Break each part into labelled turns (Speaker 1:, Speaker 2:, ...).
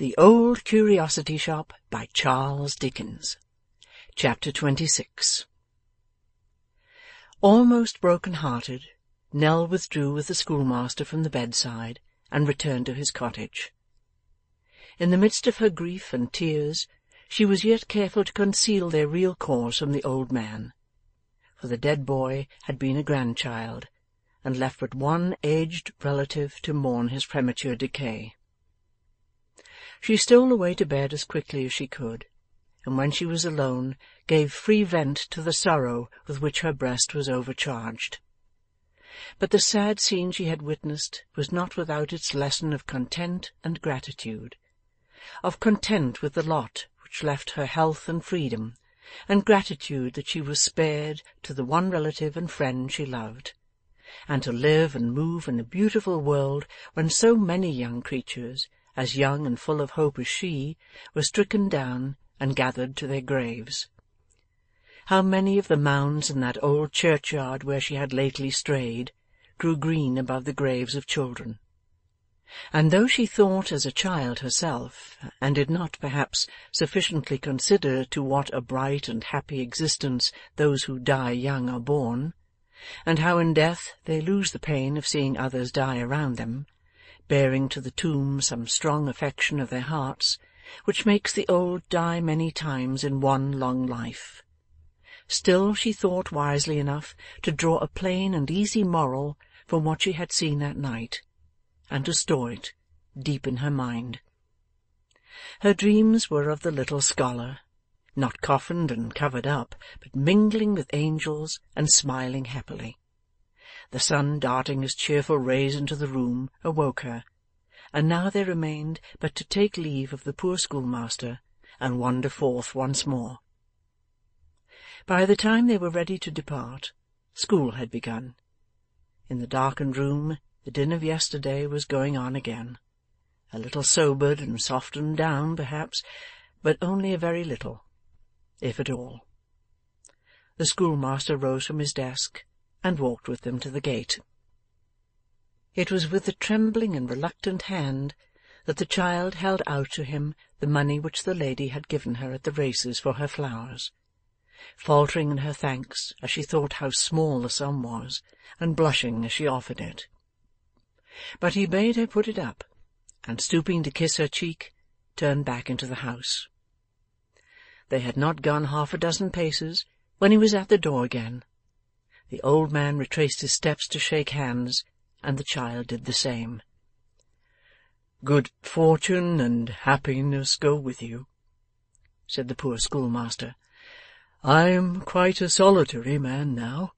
Speaker 1: The Old Curiosity Shop by Charles Dickens. Chapter 26. Almost broken-hearted, Nell withdrew with the schoolmaster from the bedside, and returned to his cottage. In the midst of her grief and tears, she was yet careful to conceal their real cause from the old man, for the dead boy had been a grandchild, and left but one aged relative to mourn his premature decay. She stole away to bed as quickly as she could, and when she was alone gave free vent to the sorrow with which her breast was overcharged. But the sad scene she had witnessed was not without its lesson of content and gratitude, of content with the lot which left her health and freedom, and gratitude that she was spared to the one relative and friend she loved, and to live and move in a beautiful world when so many young creatures, as young and full of hope as she, were stricken down and gathered to their graves. How many of the mounds in that old churchyard where she had lately strayed grew green above the graves of children! And though she thought as a child herself, and did not perhaps sufficiently consider to what a bright and happy existence those who die young are born, and how in death they lose the pain of seeing others die around them, bearing to the tomb some strong affection of their hearts, which makes the old die many times in one long life, still she thought wisely enough to draw a plain and easy moral from what she had seen that night, and to store it deep in her mind. Her dreams were of the little scholar, not coffined and covered up, but mingling with angels and smiling happily. The sun darting his cheerful rays into the room awoke her, and now there remained but to take leave of the poor schoolmaster and wander forth once more. By the time they were ready to depart, school had begun. In the darkened room the din of yesterday was going on again, a little sobered and softened down perhaps, but only a very little, if at all. The schoolmaster rose from his desk and walked with them to the gate. It was with a trembling and reluctant hand that the child held out to him the money which the lady had given her at the races for her flowers, faltering in her thanks as she thought how small the sum was, and blushing as she offered it. But he bade her put it up, and stooping to kiss her cheek, turned back into the house. They had not gone half a dozen paces when he was at the door again. The old man retraced his steps to shake hands, and the child did the same. "Good fortune and happiness go with you," said the poor schoolmaster. "I am quite a solitary man now.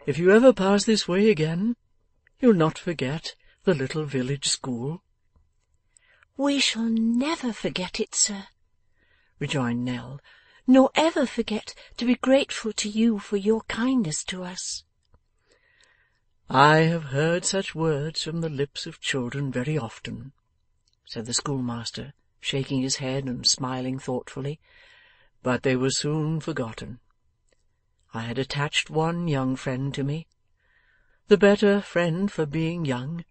Speaker 1: If you ever pass this way again, you'll not forget the little village school."
Speaker 2: "We shall never forget it, sir," rejoined Nell, "nor ever forget to be grateful to you for your kindness to us."
Speaker 1: "I have heard such words from the lips of children very often," said the schoolmaster, shaking his head and smiling thoughtfully, "but they were soon forgotten. I had attached one young friend to me, the better friend for being young.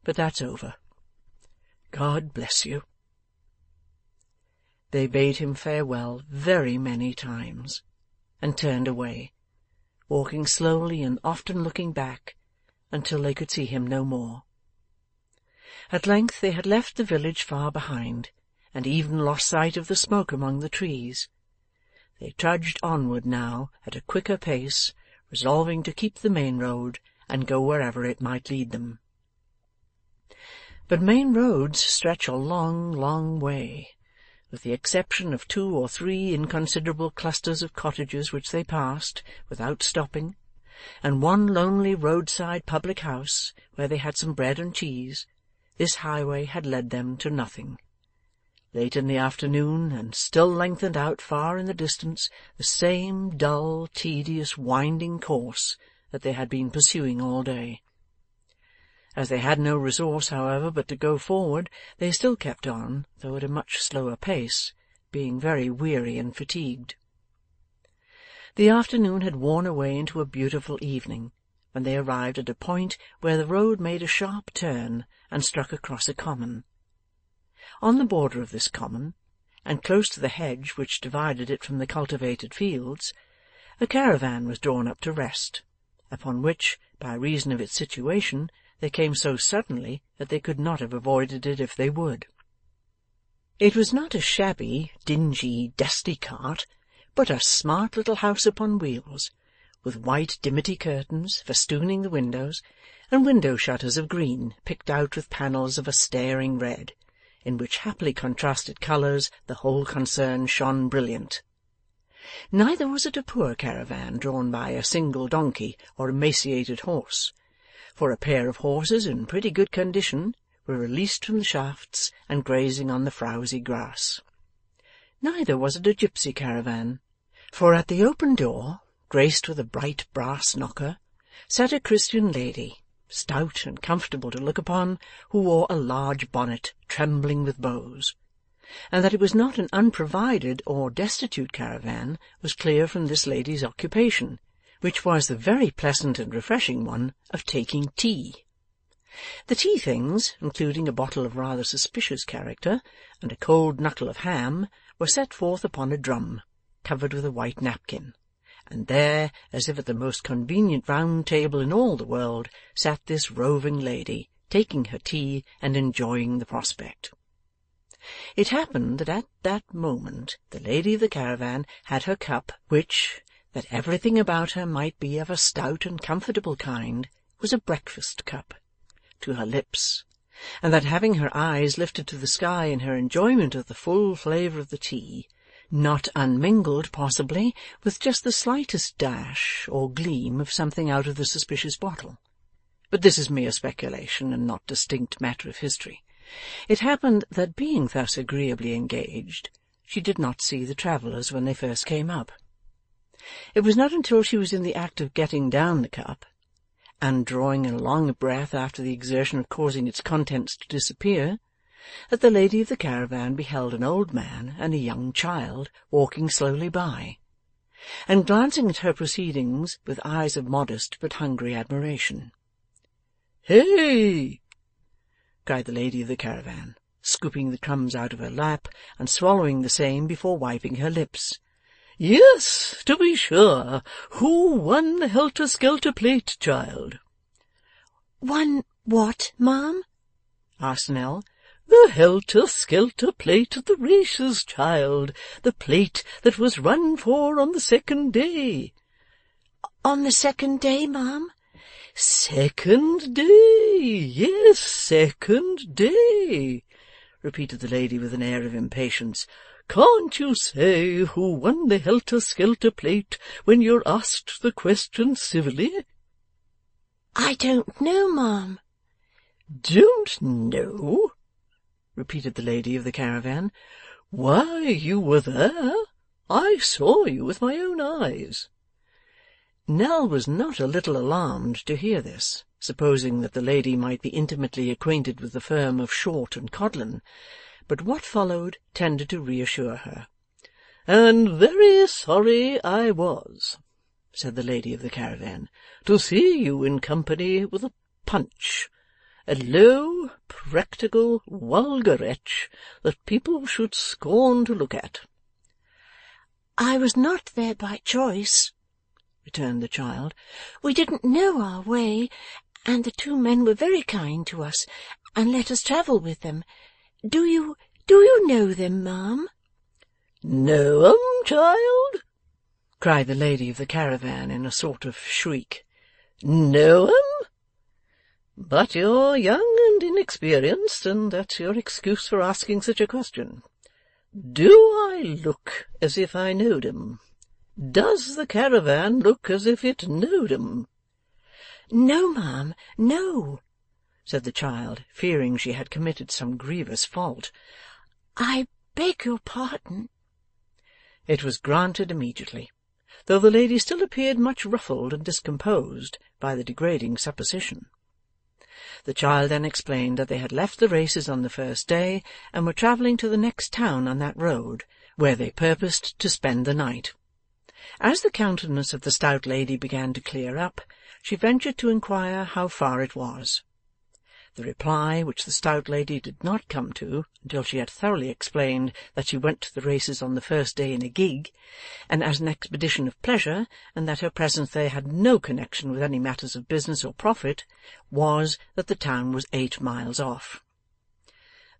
Speaker 1: But that's over. God bless you." They bade him farewell very many times, and turned away, walking slowly and often looking back, until they could see him no more. At length they had left the village far behind, and even lost sight of the smoke among the trees. They trudged onward now at a quicker pace, resolving to keep the main road and go wherever it might lead them. But main roads stretch a long, long way, with the exception of 2 or 3 inconsiderable clusters of cottages which they passed without stopping, and one lonely roadside public house where they had some bread and cheese. This highway had led them to nothing. Late in the afternoon, and still lengthened out far in the distance, the same dull, tedious, winding course that they had been pursuing all day. As they had no resource, however, but to go forward, they still kept on, though at a much slower pace, being very weary and fatigued. The afternoon had worn away into a beautiful evening, when they arrived at a point where the road made a sharp turn and struck across a common. On the border of this common, and close to the hedge which divided it from the cultivated fields, a caravan was drawn up to rest, upon which, by reason of its situation, they came so suddenly that they could not have avoided it if they would. It was not a shabby, dingy, dusty cart, but a smart little house upon wheels, with white dimity curtains festooning the windows, and window shutters of green picked out with panels of a staring red, in which happily contrasted colours the whole concern shone brilliant. Neither was it a poor caravan drawn by a single donkey or emaciated horse, for a pair of horses in pretty good condition were released from the shafts and grazing on the frowsy grass. Neither was it a gipsy caravan, for at the open door, graced with a bright brass knocker, sat a Christian lady, stout and comfortable to look upon, who wore a large bonnet trembling with bows. And that it was not an unprovided or destitute caravan was clear from this lady's occupation, which was the very pleasant and refreshing one of taking tea. The tea things, including a bottle of rather suspicious character, and a cold knuckle of ham, were set forth upon a drum, covered with a white napkin, and there, as if at the most convenient round table in all the world, sat this roving lady, taking her tea and enjoying the prospect. It happened that at that moment the lady of the caravan had her cup, which, that everything about her might be of a stout and comfortable kind, was a breakfast cup, to her lips, and that having her eyes lifted to the sky in her enjoyment of the full flavour of the tea, not unmingled possibly with just the slightest dash or gleam of something out of the suspicious bottle. But this is mere speculation and not distinct matter of history. It happened that being thus agreeably engaged, she did not see the travellers when they first came up. It was not until she was in the act of getting down the cup, and drawing a long breath after the exertion of causing its contents to disappear, that the lady of the caravan beheld an old man and a young child walking slowly by, and glancing at her proceedings with eyes of modest but hungry admiration. "Hey!" cried the lady of the caravan, scooping the crumbs out of her lap and swallowing the same before wiping her lips. "Yes, to be sure. Who won the helter-skelter plate, child?"
Speaker 2: "Won what, ma'am?"
Speaker 1: asked Nell.
Speaker 2: "The helter-skelter plate at the races, child. The plate that was run for on the second day." "On the second day, ma'am?" "Second day, yes, second day," repeated the lady with an air of impatience. "Can't you say who won the helter-skelter plate when you're asked the question civilly?" "I don't know, ma'am."
Speaker 1: "Don't know?" repeated the lady of the caravan. "Why, you were there. I saw you with my own eyes." Nell was not a little alarmed to hear this, supposing that the lady might be intimately acquainted with the firm of Short and Codlin, but what followed tended to reassure her. "And very sorry I was," said the lady of the caravan, "to see you in company with a Punch, a low, practical, vulgar wretch that people should scorn to look at."
Speaker 2: "I was not there by choice," returned the child. "We didn't know our way, and the two men were very kind to us, and let us travel with them. Do you know them, ma'am?"
Speaker 1: "Know 'em, child?" cried the lady of the caravan in a sort of shriek. "Know 'em? But you're young and inexperienced, and that's your excuse for asking such a question. Do I look as if I knowed 'em? Does the caravan look as if it knowed 'em?"
Speaker 2: "No, ma'am, no,"
Speaker 1: said the child, fearing she had committed some grievous fault.
Speaker 2: "I beg your pardon."
Speaker 1: It was granted immediately, though the lady still appeared much ruffled and discomposed by the degrading supposition. The child then explained that they had left the races on the first day, and were travelling to the next town on that road, where they purposed to spend the night. As the countenance of the stout lady began to clear up, she ventured to inquire how far it was. The reply, which the stout lady did not come to until she had thoroughly explained that she went to the races on the first day in a gig, and as an expedition of pleasure, and that her presence there had no connection with any matters of business or profit, was that the town was 8 miles off.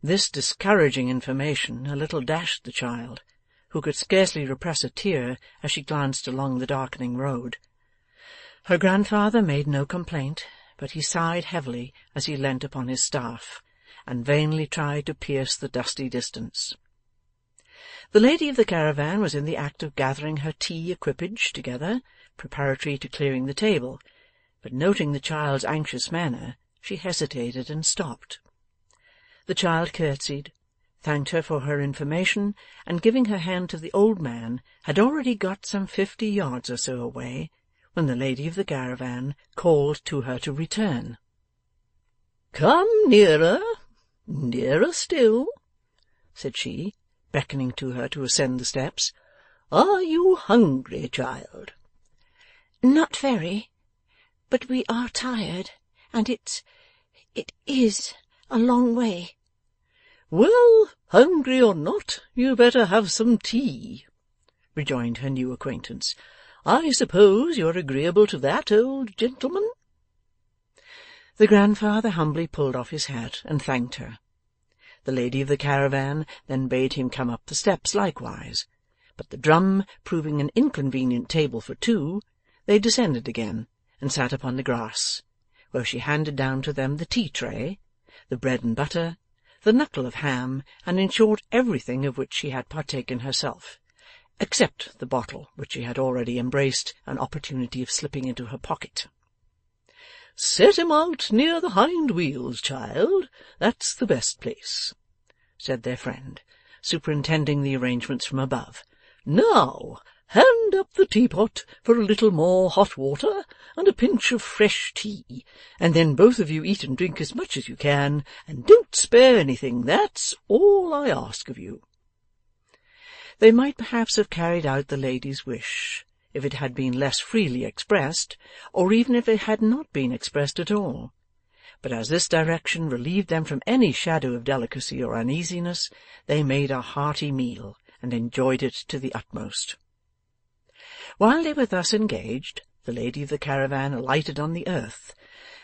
Speaker 1: This discouraging information a little dashed the child, who could scarcely repress a tear as she glanced along the darkening road. Her grandfather made no complaint, but he sighed heavily as he leant upon his staff, and vainly tried to pierce the dusty distance. The lady of the caravan was in the act of gathering her tea equipage together, preparatory to clearing the table, but noting the child's anxious manner, she hesitated and stopped. The child curtsied, thanked her for her information, and giving her hand to the old man, had already got some 50 yards or so away, when the lady of the caravan called to her to return. "Come nearer, nearer still," said she, beckoning to her to ascend the steps. "Are you hungry, child?"
Speaker 2: "Not very, but we are tired, and it is a long way."
Speaker 1: "Well, hungry or not, you better have some tea," rejoined her new acquaintance. "I suppose you're agreeable to that, old gentleman?" The grandfather humbly pulled off his hat and thanked her. The lady of the caravan then bade him come up the steps likewise, but the drum proving an inconvenient table for 2, they descended again and sat upon the grass, where she handed down to them the tea-tray, the bread and butter, the knuckle of ham, and in short everything of which she had partaken herself, except the bottle which she had already embraced an opportunity of slipping into her pocket. "Set him out near the hind wheels, child. That's the best place," said their friend, superintending the arrangements from above. "Now, hand up the teapot for a little more hot water and a pinch of fresh tea, and then both of you eat and drink as much as you can, and don't spare anything. That's all I ask of you." They might perhaps have carried out the lady's wish, if it had been less freely expressed, or even if it had not been expressed at all. But as this direction relieved them from any shadow of delicacy or uneasiness, they made a hearty meal, and enjoyed it to the utmost. While they were thus engaged, the lady of the caravan alighted on the earth,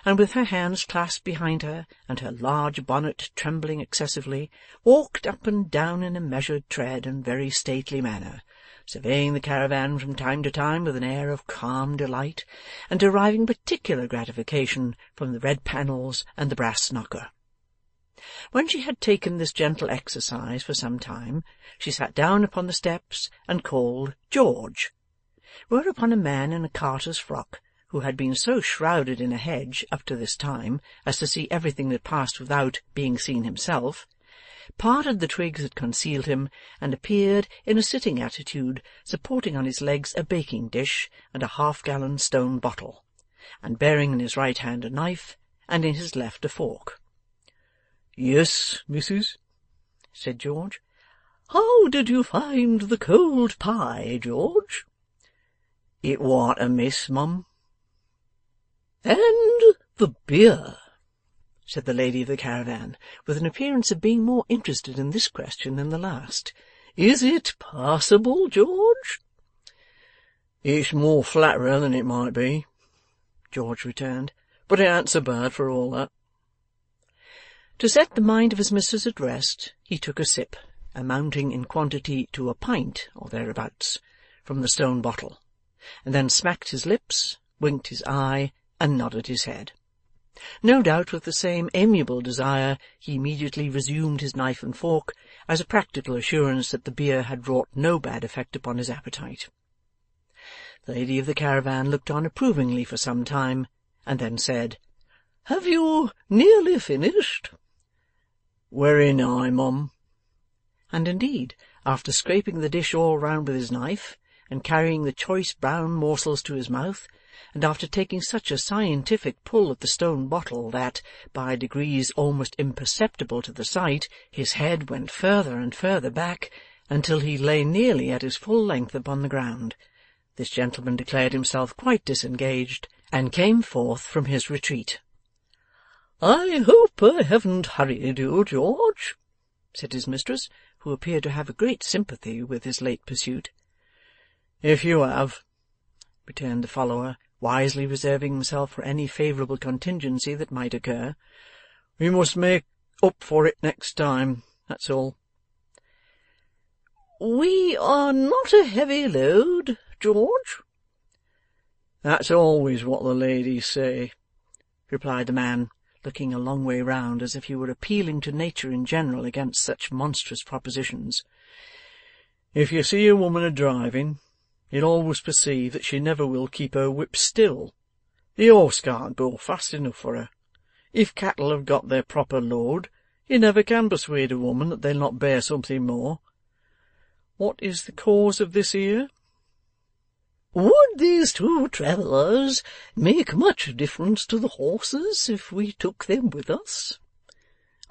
Speaker 1: and with her hands clasped behind her, and her large bonnet trembling excessively, walked up and down in a measured tread and very stately manner, surveying the caravan from time to time with an air of calm delight, and deriving particular gratification from the red panels and the brass knocker. When she had taken this gentle exercise for some time, she sat down upon the steps and called George, whereupon a man in a carter's frock, who had been so shrouded in a hedge up to this time as to see everything that passed without being seen himself, parted the twigs that concealed him, and appeared in a sitting attitude, supporting on his legs a baking-dish and a half-gallon stone bottle, and bearing in his right hand a knife, and in his left a fork. "Yes, missus," said George. "How did you find the cold pie, George?" "It warn't amiss, mum." "And the beer?" said the lady of the caravan, with an appearance of being more interested in this question than the last. "Is it passable, George?" "It's more flatterer than it might be," George returned, "but it ain't so bad for all that." To set the mind of his mistress at rest, he took a sip, amounting in quantity to a pint or thereabouts, from the stone bottle, and then smacked his lips, winked his eye, and nodded his head. No doubt with the same amiable desire, he immediately resumed his knife and fork, as a practical assurance that the beer had wrought no bad effect upon his appetite. The lady of the caravan looked on approvingly for some time, and then said, "Have you nearly finished?" "Wery nigh, mum." And indeed, after scraping the dish all round with his knife, and carrying the choice brown morsels to his mouth, and after taking such a scientific pull at the stone bottle that, by degrees almost imperceptible to the sight, his head went further and further back, until he lay nearly at his full length upon the ground, this gentleman declared himself quite disengaged, and came forth from his retreat.
Speaker 2: 'I hope I haven't hurried you, George,' said his mistress, who appeared to have a great sympathy with his late pursuit. 'If you have,' returned the follower, wisely reserving himself for any favourable contingency that might occur, 'we must make up for it next time, that's all.' 'We are not a heavy load, George?' 'That's always what the ladies say,' replied the man, looking a long way round, as if he were appealing to nature in general against such monstrous propositions. 'If you see a woman a-driving, you'll always perceive that she never will keep her whip still. The horse can't go fast enough for her. If cattle have got their proper load, you never can persuade a woman that they'll not bear something more. What is the cause of this here?' 'Would these two travellers make much difference to the horses if we took them with us?'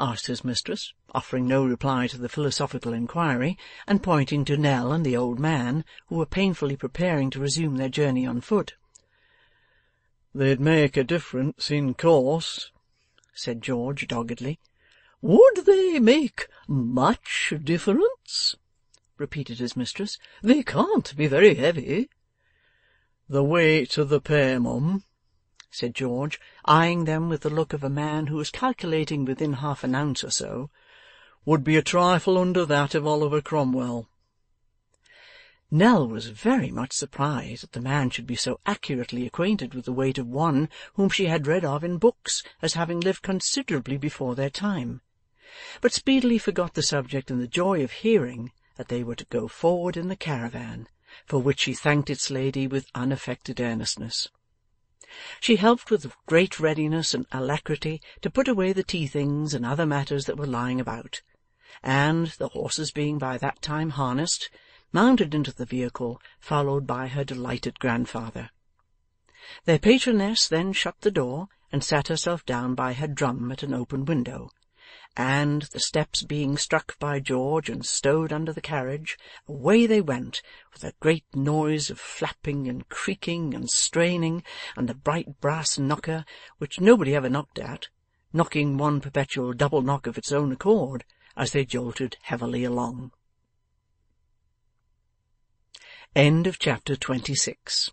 Speaker 2: asked his mistress, offering no reply to the philosophical inquiry, and pointing to Nell and the old man, who were painfully preparing to resume their journey on foot. 'They'd make a difference in course,' said George doggedly. 'Would they make much difference?' repeated his mistress. 'They can't be very heavy.' 'The weight of the pair, mum,' said George, eyeing them with the look of a man who was calculating within half an ounce or so, 'would be a trifle under that of Oliver Cromwell.' Nell was very much surprised that the man should be so accurately acquainted with the weight of one whom she had read of in books as having lived considerably before their time, but speedily forgot the subject in the joy of hearing that they were to go forward in the caravan, for which she thanked its lady with unaffected earnestness. She helped with great readiness and alacrity to put away the tea things and other matters that were lying about, and, the horses being by that time harnessed, mounted into the vehicle, followed by her delighted grandfather. Their patroness then shut the door and sat herself down by her drum at an open window, and, the steps being struck by George and stowed under the carriage, away they went, with a great noise of flapping and creaking and straining, and the bright brass knocker, which nobody ever knocked at, knocking one perpetual double knock of its own accord, as they jolted heavily along. Chapter 26